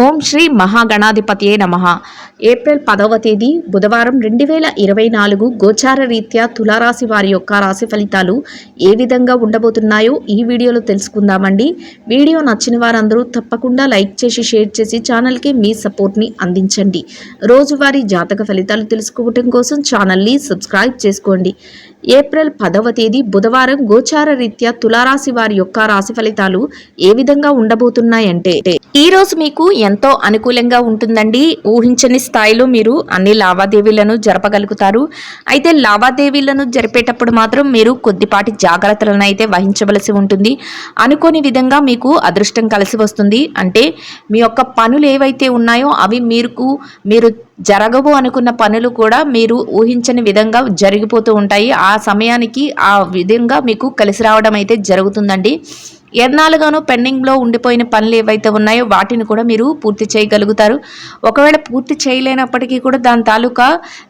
ఓం శ్రీ మహాగణాధిపతియే నమః. ఏప్రిల్ 10వ తేదీ బుధవారం 2024 గోచార రీత్యా తులారాశి వారి యొక్క రాశి ఫలితాలు ఏ విధంగా ఉండబోతున్నాయో ఈ వీడియోలో తెలుసుకుందామండి. వీడియో నచ్చిన వారందరూ తప్పకుండా లైక్ చేసి షేర్ చేసి ఛానల్కి మీ సపోర్ట్ని అందించండి. రోజువారీ జాతక ఫలితాలు తెలుసుకోవడం కోసం ఛానల్ని సబ్స్క్రైబ్ చేసుకోండి. ఏప్రిల్ 10వ తేదీ బుధవారం గోచార రీత్యా తులారాశి వారి యొక్క రాశి ఫలితాలు ఏ విధంగా ఉండబోతున్నాయంటే, ఈ రోజు మీకు ఎంతో అనుకూలంగా ఉంటుందండి. ఊహించని స్థాయిలో మీరు అన్ని లావాదేవీలను జరపగలుగుతారు. అయితే లావాదేవీలను జరిపేటప్పుడు మాత్రం మీరు కొద్దిపాటి జాగ్రత్తలను అయితే వహించవలసి ఉంటుంది. అనుకోని విధంగా మీకు అదృష్టం కలిసి వస్తుంది. అంటే మీ యొక్క పనులు ఏవైతే ఉన్నాయో అవి మీరు జరగవు అనుకున్న పనులు కూడా మీరు ఊహించని విధంగా జరిగిపోతూ ఉంటాయి. ఆ సమయానికి ఆ విధంగా మీకు కలిసి రావడం అయితే జరుగుతుందండి. ఎన్నాళ్ళుగానో పెండింగ్లో ఉండిపోయిన పనులు ఏవైతే ఉన్నాయో వాటిని కూడా మీరు పూర్తి చేయగలుగుతారు. ఒకవేళ పూర్తి చేయలేనప్పటికీ కూడా దాని తాలూకా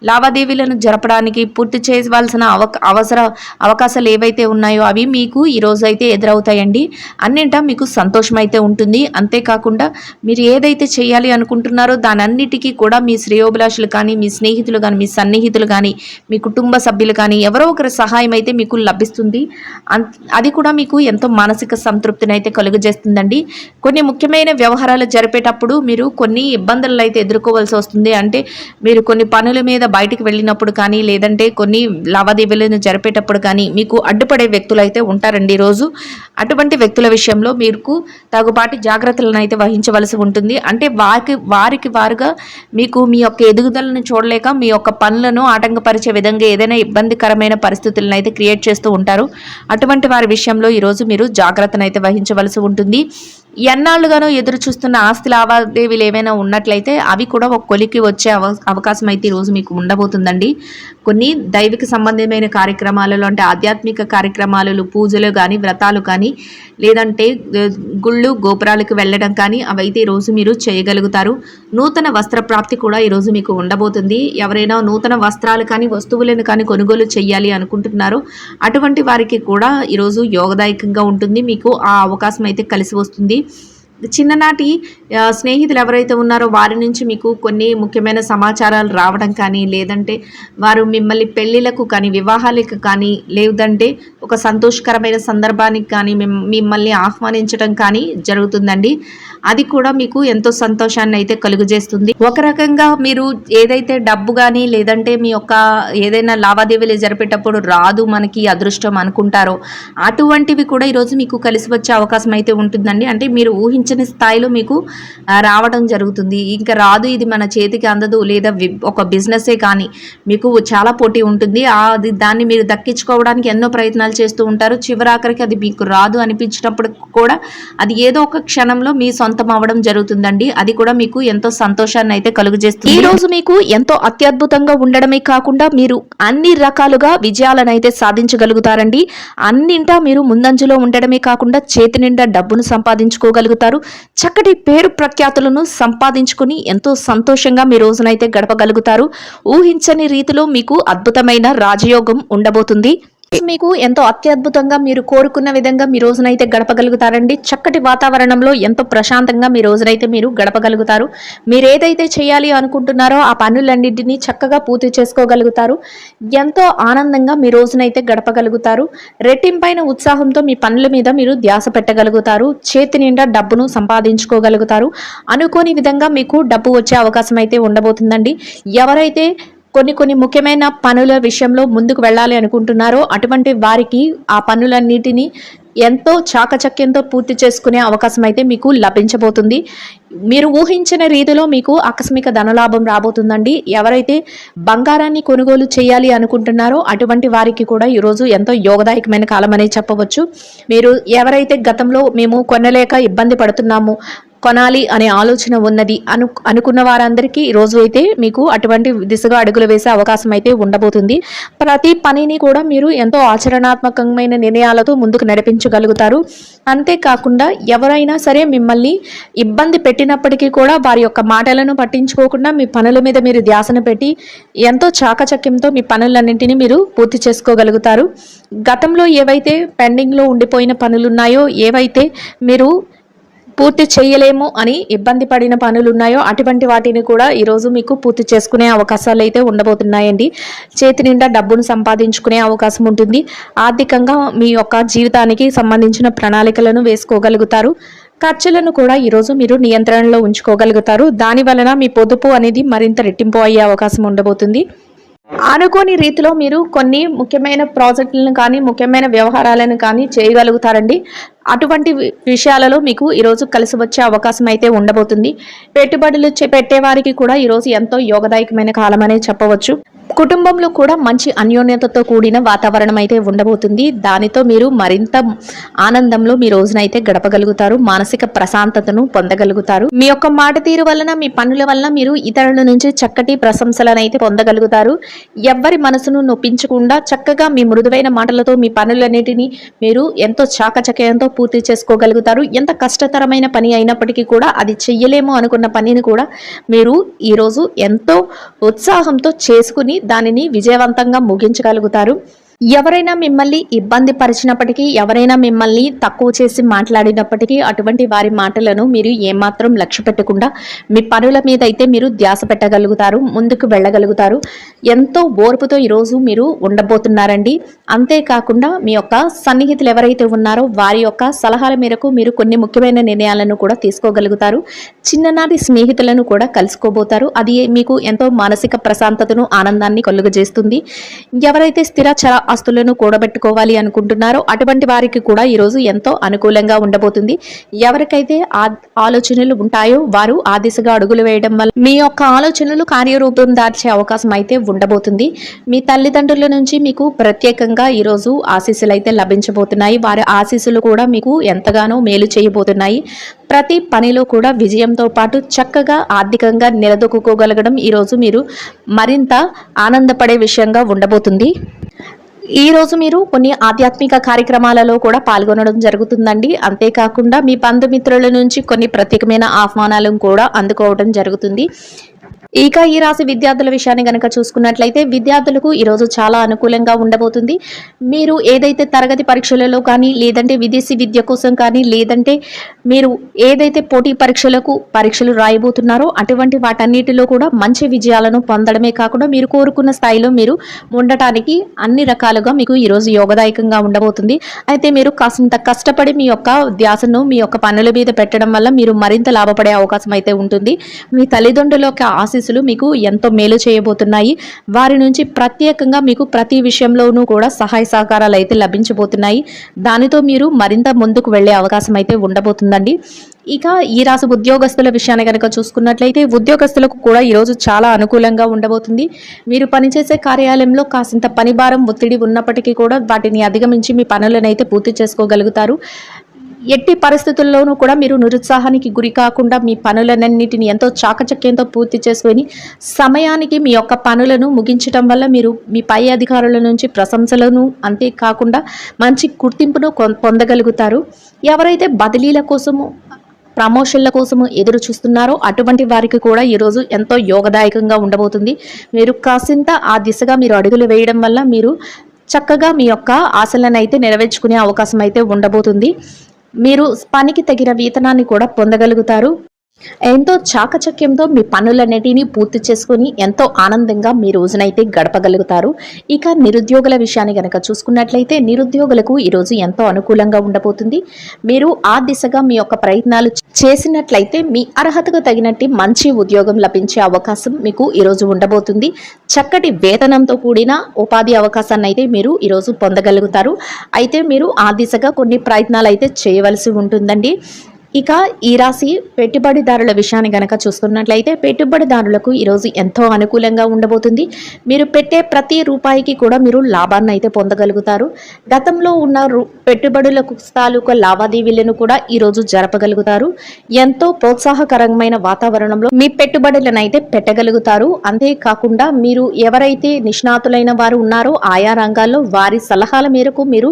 లావాదేవీలను జరపడానికి పూర్తి చేయవలసిన అవకాశాలు ఏవైతే ఉన్నాయో అవి మీకు ఈరోజు అయితే ఎదురవుతాయండి. అన్నింటా మీకు సంతోషం అయితే ఉంటుంది. అంతేకాకుండా మీరు ఏదైతే చేయాలి అనుకుంటున్నారో దానన్నిటికీ కూడా మీ శ్రేయోభిలాషులు కానీ, మీ స్నేహితులు కానీ, మీ సన్నిహితులు కానీ, మీ కుటుంబ సభ్యులు కానీ ఎవరో ఒకరి సహాయం అయితే మీకు లభిస్తుంది. అది కూడా మీకు ఎంతో మానసిక సంతృప్తిని అయితే కలుగజేస్తుందండి. కొన్ని ముఖ్యమైన వ్యవహారాలు జరిపేటప్పుడు మీరు కొన్ని ఇబ్బందులను అయితే ఎదుర్కోవాల్సి వస్తుంది. అంటే మీరు కొన్ని పనుల మీద బయటికి వెళ్ళినప్పుడు కానీ, లేదంటే కొన్ని లావాదేవీలను జరిపేటప్పుడు కానీ మీకు అడ్డుపడే వ్యక్తులు అయితే ఉంటారండి రోజు. అటువంటి వ్యక్తుల విషయంలో మీకు తగుపాటి జాగ్రత్తలను అయితే వహించవలసి ఉంటుంది. అంటే వారికి వారుగా మీకు మీ యొక్క ఎదుగుదలను చూడలేక మీ యొక్క పనులను ఆటంకపరిచే విధంగా ఏదైనా ఇబ్బందికరమైన పరిస్థితులను అయితే క్రియేట్ చేస్తూ ఉంటారు. అటువంటి వారి విషయంలో ఈరోజు మీరు జాగ్రత్తను అయితే వహించవలసి ఉంటుంది. ఎన్నాళ్ళుగానో ఎదురు చూస్తున్న ఆస్తి లావాదేవీలు ఏమైనా ఉన్నట్లయితే అవి కూడా ఒక కొలికి వచ్చే అవకాశం అయితే ఈరోజు మీకు ఉండబోతుందండి. కొన్ని దైవిక సంబంధమైన కార్యక్రమాలలో, అంటే ఆధ్యాత్మిక కార్యక్రమాలలో, పూజలు కానీ, వ్రతాలు కానీ, లేదంటే గుళ్ళు గోపురాలకు వెళ్ళడం కానీ అవైతే ఈరోజు మీరు చేయగలుగుతారు. నూతన వస్త్ర ప్రాప్తి కూడా ఈరోజు మీకు ఉండబోతుంది. ఎవరైనా నూతన వస్త్రాలు కానీ, వస్తువులను కానీ కొనుగోలు చేయాలి అనుకుంటున్నారో అటువంటి వారికి కూడా ఈరోజు యోగదాయకంగా ఉంటుంది. మీకు ఆ అవకాశం అయితే కలిసి వస్తుంది. చిన్ననాటి స్నేహితులు ఎవరైతే ఉన్నారో వారి నుంచి మీకు కొన్ని ముఖ్యమైన సమాచారాలు రావడం కానీ, లేదంటే వారు మిమ్మల్ని పెళ్ళిళ్ళకు కానీ, వివాహాలకు కానీ, లేదంటే ఒక సంతోషకరమైన సందర్భానికి కానీ మిమ్మల్ని ఆహ్వానించడం కానీ జరుగుతుందండి. అది కూడా మీకు ఎంతో సంతోషాన్ని అయితే కలుగజేస్తుంది. ఒక రకంగా మీరు ఏదైతే డబ్బు కానీ, లేదంటే మీ యొక్క ఏదైనా లావాదేవీలు జరిపేటప్పుడు రాదు మనకి అదృష్టం అనుకుంటారో అటువంటివి కూడా ఈరోజు మీకు కలిసి వచ్చే అవకాశం అయితే ఉంటుందండి. అంటే మీరు ఊహించని స్థాయిలో మీకు రావడం జరుగుతుంది. ఇంకా రాదు, ఇది మన చేతికి అందదు, లేదా ఒక బిజినెసే కానీ మీకు చాలా పోటీ ఉంటుంది. దాన్ని మీరు దక్కించుకోవడానికి ఎన్నో ప్రయత్నాలు చేస్తూ ఉంటారు. చివరాఖరికి అది మీకు రాదు అనిపించినప్పుడు కూడా అది ఏదో ఒక క్షణంలో మీ సొంతం అవ్వడం జరుగుతుందండి. అది కూడా మీకు ఎంతో సంతోషాన్ని అయితే కలుగజేస్తుంది. ఈ రోజు మీకు ఎంతో అత్యద్భుతంగా ఉండడమే కాకుండా మీరు అన్ని రకాలుగా విజయాలను అయితే సాధించగలుగుతారండి. అన్నింటా మీరు ముందంజలో ఉండడమే కాకుండా చేతి నిండా డబ్బును సంపాదించుకోగలుగుతారు. చక్కటి పేరు ప్రఖ్యాతులను సంపాదించుకుని ఎంతో సంతోషంగా మీ రోజునైతే గడపగలుగుతారు. ఊహించని రీతిలో మీకు అద్భుతమైన రాజయోగం ఉండబోతుంది. మీకు ఎంతో అత్యద్భుతంగా మీరు కోరుకున్న విధంగా మీ రోజునైతే గడపగలుగుతారండి. చక్కటి వాతావరణంలో ఎంతో ప్రశాంతంగా మీ రోజునైతే మీరు గడపగలుగుతారు. మీరు ఏదైతే చేయాలి అనుకుంటున్నారో ఆ పనులన్నింటినీ చక్కగా పూర్తి చేసుకోగలుగుతారు. ఎంతో ఆనందంగా మీ రోజునైతే గడపగలుగుతారు. రెట్టింపైన ఉత్సాహంతో మీ పనుల మీద మీరు ధ్యాస పెట్టగలుగుతారు. చేతి నిండా డబ్బును సంపాదించుకోగలుగుతారు. అనుకోని విధంగా మీకు డబ్బు వచ్చే అవకాశం అయితే ఉండబోతుందండి. ఎవరైతే కొన్ని ముఖ్యమైన పనుల విషయంలో ముందుకు వెళ్ళాలి అనుకుంటున్నారో అటువంటి వారికి ఆ పనులన్నిటినీ ఎంతో చాకచక్యంతో పూర్తి చేసుకునే అవకాశం అయితే మీకు లభించబోతుంది. మీరు ఊహించిన రీతిలో మీకు ఆకస్మిక ధనలాభం రాబోతుందండి. ఎవరైతే బంగారాన్ని కొనుగోలు చేయాలి అనుకుంటున్నారో అటువంటి వారికి కూడా ఈరోజు ఎంతో యోగదాయకమైన కాలం అనేది చెప్పవచ్చు. మీరు ఎవరైతే గతంలో మేము కొనలేక ఇబ్బంది పడుతున్నాము, కొనాలి అనే ఆలోచన ఉన్నది అనుకున్న వారందరికీ ఈరోజు అయితే మీకు అటువంటి దిశగా అడుగులు వేసే అవకాశం అయితే ఉండబోతుంది. ప్రతి పనిని కూడా మీరు ఎంతో ఆచరణాత్మకమైన నిర్ణయాలతో ముందుకు నడిపించగలుగుతారు. అంతేకాకుండా ఎవరైనా సరే మిమ్మల్ని ఇబ్బంది పెట్టినప్పటికీ కూడా వారి యొక్క మాటలను పట్టించుకోకుండా మీ పనుల మీద మీరు ధ్యాసను పెట్టి ఎంతో చాకచక్యంతో మీ పనులన్నింటినీ మీరు పూర్తి చేసుకోగలుగుతారు. గతంలో ఏవైతే పెండింగ్లో ఉండిపోయిన పనులు ఉన్నాయో, ఏవైతే మీరు పూర్తి చేయలేము అని ఇబ్బంది పడిన పనులు ఉన్నాయో అటువంటి వాటిని కూడా ఈరోజు మీకు పూర్తి చేసుకునే అవకాశాలు అయితే ఉండబోతున్నాయండి. చేతి నిండా డబ్బును సంపాదించుకునే అవకాశం ఉంటుంది. ఆర్థికంగా మీ యొక్క జీవితానికి సంబంధించిన ప్రణాళికలను వేసుకోగలుగుతారు. ఖర్చులను కూడా ఈరోజు మీరు నియంత్రణలో ఉంచుకోగలుగుతారు. దాని వలన మీ పొదుపు అనేది మరింత రెట్టింపు అయ్యే అవకాశం ఉండబోతుంది. అనుకోని రీతిలో మీరు కొన్ని ముఖ్యమైన ప్రాజెక్టులను కానీ ముఖ్యమైన వ్యవహారాలను కానీ చేయగలుగుతారండి. అటువంటి విషయాలలో మీకు ఈరోజు కలిసి వచ్చే అవకాశం అయితే ఉండబోతుంది. పెట్టుబడులు పెట్టే వారికి కూడా ఈరోజు ఎంతో యోగదాయకమైన కాలం అనే చెప్పవచ్చు. కుటుంబంలో కూడా మంచి అన్యోన్యతతో కూడిన వాతావరణం అయితే ఉండబోతుంది. దానితో మీరు మరింత ఆనందంలో మీ రోజునైతే గడపగలుగుతారు. మానసిక ప్రశాంతతను పొందగలుగుతారు. మీ యొక్క మాట తీరు వలన మీ పనుల వలన మీరు ఇతరుల నుంచి చక్కటి ప్రశంసలను అయితే పొందగలుగుతారు. ఎవ్వరి మనసును నొప్పించకుండా చక్కగా మీ మృదువైన మాటలతో మీ పనులన్నిటినీ మీరు ఎంతో చాకచక్యంతో పూర్తి చేసుకోగలుగుతారు. ఎంత కష్టతరమైన పని అయినప్పటికీ కూడా అది చెయ్యలేము అనుకున్న పనిని కూడా మీరు ఈరోజు ఎంతో ఉత్సాహంతో చేసుకుని దానిని విజయవంతంగా ముగించగలుగుతారు. ఎవరైనా మిమ్మల్ని ఇబ్బంది పరిచినప్పటికీ, ఎవరైనా మిమ్మల్ని తక్కువ చేసి మాట్లాడినప్పటికీ అటువంటి వారి మాటలను మీరు ఏమాత్రం లక్ష్య పెట్టకుండా మీ పనుల మీద అయితే మీరు ధ్యాస పెట్టగలుగుతారు. ముందుకు వెళ్ళగలుగుతారు. ఎంతో ఓర్పుతో ఈరోజు మీరు ఉండబోతున్నారండి. అంతేకాకుండా మీ యొక్క సన్నిహితులు ఎవరైతే ఉన్నారో వారి యొక్క సలహాల మేరకు మీరు కొన్ని ముఖ్యమైన నిర్ణయాలను కూడా తీసుకోగలుగుతారు. చిన్ననాటి స్నేహితులను కూడా కలుసుకోబోతారు. అది మీకు ఎంతో మానసిక ప్రశాంతతను, ఆనందాన్ని కలుగజేస్తుంది. ఎవరైతే స్థిరచర ఆస్తులను కూడబెట్టుకోవాలి అనుకుంటున్నారో అటువంటి వారికి కూడా ఈరోజు ఎంతో అనుకూలంగా ఉండబోతుంది. ఎవరికైతే ఆలోచనలు ఉంటాయో వారు ఆ దిశగా అడుగులు వేయడం వల్ల మీ యొక్క ఆలోచనలు కార్యరూపం దాల్చే అవకాశం అయితే ఉండబోతుంది. మీ తల్లిదండ్రుల నుంచి మీకు ప్రత్యేకంగా ఈరోజు ఆశీస్సులు అయితే లభించబోతున్నాయి. వారి ఆశీస్సులు కూడా మీకు ఎంతగానో మేలు చేయబోతున్నాయి. ప్రతి పనిలో కూడా విజయంతో పాటు చక్కగా ఆర్థికంగా నిలదొక్కుకోగలగడం ఈరోజు మీరు మరింత ఆనందపడే విషయంగా ఉండబోతుంది. ఈ రోజు మీరు కొన్ని ఆధ్యాత్మిక కార్యక్రమాలలో కూడా పాల్గొనడం జరుగుతుందండి. అంతేకాకుండా మీ బంధుమిత్రుల నుంచి కొన్ని ప్రత్యేకమైన ఆహ్వానాలను కూడా అందుకోవడం జరుగుతుంది. ఇక ఈ రాశి విద్యార్థుల విషయాన్ని గనక చూసుకున్నట్లయితే విద్యార్థులకు ఈరోజు చాలా అనుకూలంగా ఉండబోతుంది. మీరు ఏదైతే తరగతి పరీక్షలలో కానీ, లేదంటే విదేశీ విద్య కోసం కానీ, లేదంటే మీరు ఏదైతే పోటీ పరీక్షలు రాయబోతున్నారో అటువంటి వాటన్నిటిలో కూడా మంచి విజయాలను పొందడమే కాకుండా మీరు కోరుకున్న స్థాయిలో మీరు ఉండటానికి అన్ని రకాలుగా మీకు ఈరోజు యోగదాయకంగా ఉండబోతుంది. అయితే మీరు కాసింత కష్టపడి మీ యొక్క ధ్యాసను మీ యొక్క పనుల మీద పెట్టడం వల్ల మీరు మరింత లాభపడే అవకాశం అయితే ఉంటుంది. మీ తల్లిదండ్రుల యొక్క ఆశీస్సులు మీకు ఎంతో మేలు చేయబోతున్నాయి. వారి నుంచి ప్రత్యేకంగా మీకు ప్రతి విషయంలోనూ కూడా సహాయ సహకారాలు అయితే లభించబోతున్నాయి. దానితో మీరు మరింత ముందుకు వెళ్లే అవకాశం అయితే ఉండబోతుందండి. ఇక ఈ రాశి ఉద్యోగస్తుల విషయాన్ని కనుక చూసుకున్నట్లయితే ఉద్యోగస్తులకు కూడా ఈరోజు చాలా అనుకూలంగా ఉండబోతుంది. మీరు పనిచేసే కార్యాలయంలో కాసింత పని భారం, ఒత్తిడి ఉన్నప్పటికీ కూడా వాటిని అధిగమించి మీ పనులను అయితే పూర్తి చేసుకోగలుగుతారు. ఎట్టి పరిస్థితుల్లోనూ కూడా మీరు నిరుత్సాహానికి గురి కాకుండా మీ పనులన్నింటిని ఎంతో చాకచక్యంతో పూర్తి చేసుకొని సమయానికి మీ యొక్క పనులను ముగించడం వల్ల మీరు మీ పై అధికారుల నుంచి ప్రశంసలను, అంతేకాకుండా మంచి గుర్తింపును పొందగలుగుతారు. ఎవరైతే బదిలీల కోసము, ప్రమోషన్ల కోసము ఎదురు చూస్తున్నారో అటువంటి వారికి కూడా ఈరోజు ఎంతో యోగదాయకంగా ఉండబోతుంది. మీరు కాసింత ఆ దిశగా మీరు అడుగులు వేయడం వల్ల మీరు చక్కగా మీ యొక్క ఆశలను అయితే నెరవేర్చుకునే అవకాశం అయితే ఉండబోతుంది. మీరు పనికి తగిన వేతనాన్ని కూడా పొందగలుగుతారు. ఎంతో చాకచక్యంతో మీ పనులన్నిటినీ పూర్తి చేసుకుని ఎంతో ఆనందంగా మీ రోజునైతే గడపగలుగుతారు. ఇక నిరుద్యోగుల విషయాన్ని కనుక చూసుకున్నట్లయితే నిరుద్యోగులకు ఈరోజు ఎంతో అనుకూలంగా ఉండబోతుంది. మీరు ఆ దిశగా మీ యొక్క ప్రయత్నాలు చేసినట్లయితే మీ అర్హతకు తగినట్టు మంచి ఉద్యోగం లభించే అవకాశం మీకు ఈరోజు ఉండబోతుంది. చక్కటి వేతనంతో కూడిన ఉపాధి అవకాశాన్ని అయితే మీరు ఈరోజు పొందగలుగుతారు. అయితే మీరు ఆ దిశగా కొన్ని ప్రయత్నాలు అయితే చేయవలసి ఉంటుందండి. ఇక ఈ రాశి పెట్టుబడిదారుల విషయాన్ని గనక చూసుకున్నట్లయితే పెట్టుబడిదారులకు ఈరోజు ఎంతో అనుకూలంగా ఉండబోతుంది. మీరు పెట్టే ప్రతి రూపాయికి కూడా మీరు లాభాన్ని అయితే పొందగలుగుతారు. గతంలో ఉన్న పెట్టుబడులకు తాలూకా లావాదేవీలను కూడా ఈరోజు జరపగలుగుతారు. ఎంతో ప్రోత్సాహకరమైన వాతావరణంలో మీ పెట్టుబడులను అయితే పెట్టగలుగుతారు. అంతేకాకుండా మీరు ఎవరైతే నిష్ణాతులైన వారు ఉన్నారో ఆయా రంగాల్లో వారి సలహాల మేరకు మీరు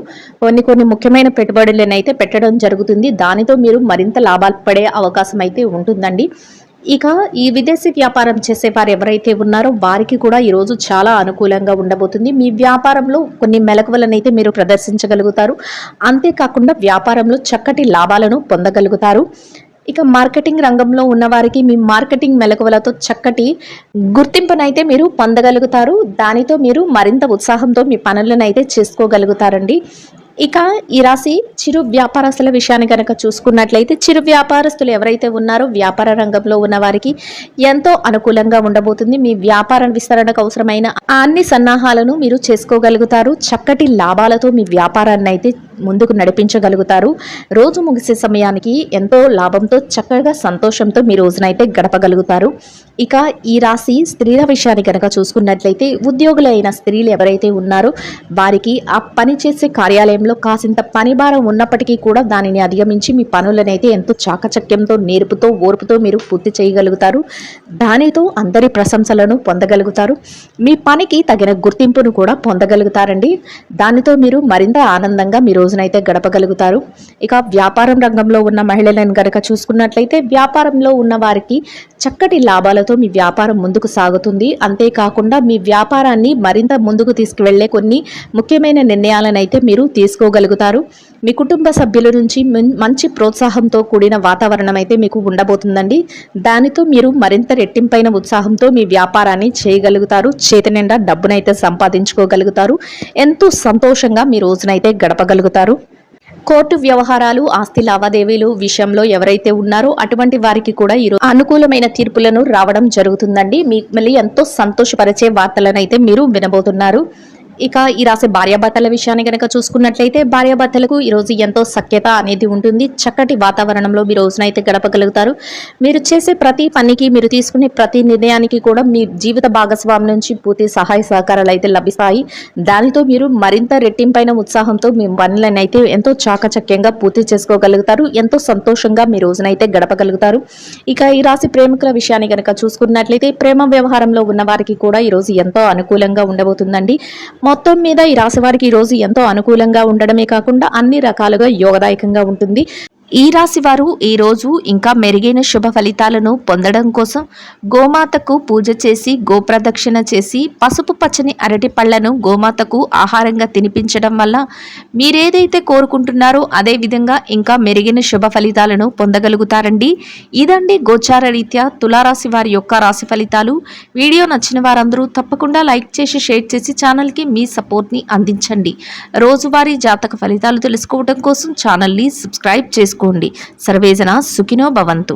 కొన్ని ముఖ్యమైన పెట్టుబడులను అయితే పెట్టడం జరుగుతుంది. దానితో మీరు మరింత లాభాలు పడే అవకాశం అయితే ఉంటుందండి. ఇక ఈ విదేశీ వ్యాపారం చేసే వారు ఎవరైతే ఉన్నారో వారికి కూడా ఈరోజు చాలా అనుకూలంగా ఉండబోతుంది. మీ వ్యాపారంలో కొన్ని మెలకువలనైతే మీరు ప్రదర్శించగలుగుతారు. అంతేకాకుండా వ్యాపారంలో చక్కటి లాభాలను పొందగలుగుతారు. ఇక మార్కెటింగ్ రంగంలో ఉన్నవారికి మీ మార్కెటింగ్ మెలకువలతో చక్కటి గుర్తింపునైతే మీరు పొందగలుగుతారు. దానితో మీరు మరింత ఉత్సాహంతో మీ పనులనైతే చేసుకోగలుగుతారండి. ఇక ఈ రాశి చిరు వ్యాపారస్తుల విషయాన్ని కనుక చూసుకున్నట్లయితే చిరు వ్యాపారస్తులు ఎవరైతే ఉన్నారో వ్యాపార రంగంలో ఉన్న వారికి ఎంతో అనుకూలంగా ఉండబోతుంది. మీ వ్యాపార విస్తరణకు అవసరమైన అన్ని సన్నాహాలను మీరు చేసుకోగలుగుతారు. చక్కటి లాభాలతో మీ వ్యాపారాన్ని అయితే ముందుకు నడిపించగలుగుతారు. రోజు ముగిసే సమయానికి ఎంతో లాభంతో చక్కగా సంతోషంతో మీ రోజునైతే గడపగలుగుతారు. ఇక ఈ రాశి స్త్రీల విషయాన్ని కనుక చూసుకున్నట్లయితే ఉద్యోగులైన స్త్రీలు ఎవరైతే ఉన్నారో వారికి ఆ పని చేసే కార్యాలయంలో కాసింత పని భారం ఉన్నప్పటికీ కూడా దానిని అధిగమించి మీ పనులనైతే ఎంతో చాకచక్యంతో నేర్పుతో ఓర్పుతో మీరు పూర్తి చేయగలుగుతారు. దానితో అందరి ప్రశంసలను పొందగలుగుతారు. మీ పనికి తగిన గుర్తింపును కూడా పొందగలుగుతారండి. దానితో మీరు మరింత ఆనందంగా మీ రోజునైతే గడపగలుగుతారు. ఇక వ్యాపారం రంగంలో ఉన్న మహిళలను కనుక చూసుకున్నట్లయితే వ్యాపారంలో ఉన్న వారికి చక్కటి లాభాలతో మీ వ్యాపారం ముందుకు సాగుతుంది. అంతేకాకుండా మీ వ్యాపారాన్ని మరింత ముందుకు తీసుకువెళ్లే కొన్ని ముఖ్యమైన నిర్ణయాలను అయితే మీరు తీసుకోగలుగుతారు. మీ కుటుంబ సభ్యుల నుంచి మంచి ప్రోత్సాహంతో కూడిన వాతావరణం అయితే మీకు ఉండబోతుందండి. దానితో మీరు మరింత రెట్టింపైన ఉత్సాహంతో మీ వ్యాపారాన్ని చేయగలుగుతారు. చేతి నిండా డబ్బునైతే సంపాదించుకోగలుగుతారు. ఎంతో సంతోషంగా మీ రోజునైతే గడపగలుగుతారు. కోర్టు వ్యవహారాలు ఆస్తి లావాదేవీలు విషయంలో ఎవరైతే ఉన్నారో అటువంటి వారికి కూడా ఈరోజు అనుకూలమైన తీర్పులను రావడం జరుగుతుందండి. మిమ్మల్ని ఎంతో సంతోషపరిచే వార్తలను అయితే మీరు వినబోతున్నారు. ఇక ఈ రాశి భార్యాభర్తల విషయాన్ని కనుక చూసుకున్నట్లయితే భార్యాభర్తలకు ఈరోజు ఎంతో సఖ్యత అనేది ఉంటుంది. చక్కటి వాతావరణంలో మీ రోజునైతే గడపగలుగుతారు. మీరు చేసే ప్రతి పనికి మీరు తీసుకునే ప్రతి నిర్ణయానికి కూడా మీ జీవిత భాగస్వామి నుంచి పూర్తి సహాయ సహకారాలు అయితే లభిస్తాయి. దానితో మీరు మరింత రెట్టింపైన ఉత్సాహంతో మీ పనులను అయితే ఎంతో చాకచక్యంగా పూర్తి చేసుకోగలుగుతారు. ఎంతో సంతోషంగా మీ రోజునైతే గడపగలుగుతారు. ఇక ఈ రాశి ప్రేమికుల విషయాన్ని కనుక చూసుకున్నట్లయితే ప్రేమ వ్యవహారంలో ఉన్న వారికి కూడా ఈరోజు ఎంతో అనుకూలంగా ఉండబోతుందండి. మొత్తం మీద ఈ రాశి వారికి ఈ రోజు ఎంతో అనుకూలంగా ఉండడమే కాకుండా అన్ని రకాలుగా యోగదాయకంగా ఉంటుంది. ఈ రాశి వారు ఈ రోజు ఇంకా మెరుగైన శుభ ఫలితాలను పొందడం కోసం గోమాతకు పూజ చేసి గోప్రదక్షిణ చేసి పసుపు పచ్చని అరటి పళ్లను గోమాతకు ఆహారంగా తినిపించడం వల్ల మీరేదైతే కోరుకుంటున్నారో అదే విధంగా ఇంకా మెరుగైన శుభ ఫలితాలను పొందగలుగుతారండి. ఇదండి గోచార రీత్యా తులారాశి వారి యొక్క రాశి ఫలితాలు. వీడియో నచ్చిన వారందరూ తప్పకుండా లైక్ చేసి షేర్ చేసి ఛానల్కి మీ సపోర్ట్ని అందించండి. రోజువారీ జాతక ఫలితాలు తెలుసుకోవడం కోసం ఛానల్ని సబ్స్క్రైబ్ చేసుకోండి. సర్వేజన సుఖినో భవంతు.